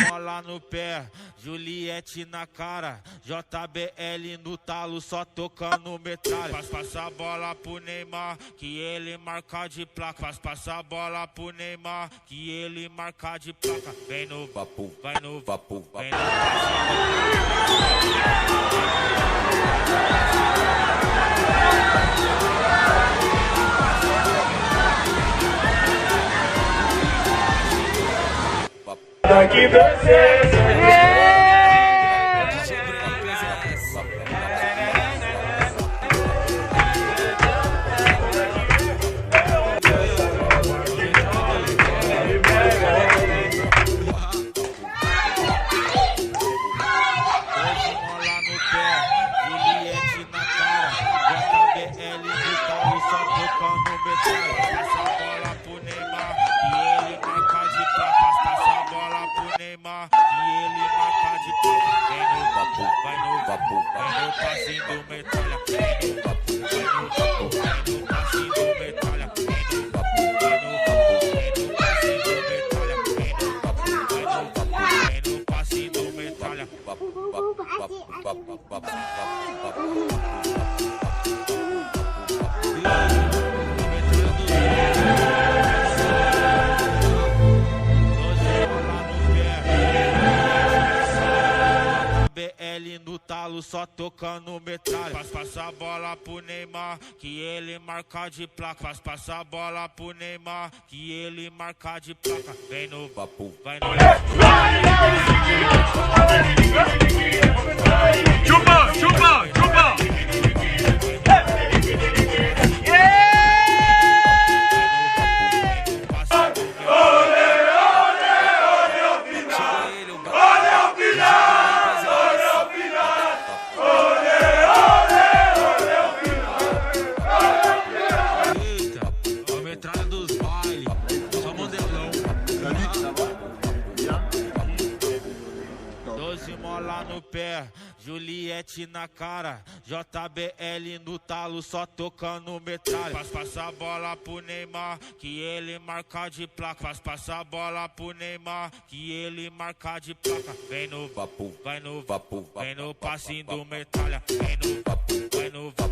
Mola no pé, Juliette na cara, JBL no talo, só tocando metralha. Passa a bola pro Neymar, que ele marca de placa. Passa a bola pro Neymar, que ele marca de placa. Vem no papo, vai no papo, vem no Daqui vocês. no talo, só tocando metralha. Passa a bola pro Neymar, que ele marca de placa. Passa a bola pro Neymar, que ele marca de placa. Vem no papo, vai no chupa, chupa, chupa. Mola no pé, Juliette na cara, JBL no talo, só tocando metralha. Passa a bola pro Neymar, que ele marca de placa. Passa a bola pro Neymar, que ele marca de placa. Vem no papo, vai no papo, vem no passinho do metralha. Vem no papo, vai no papo.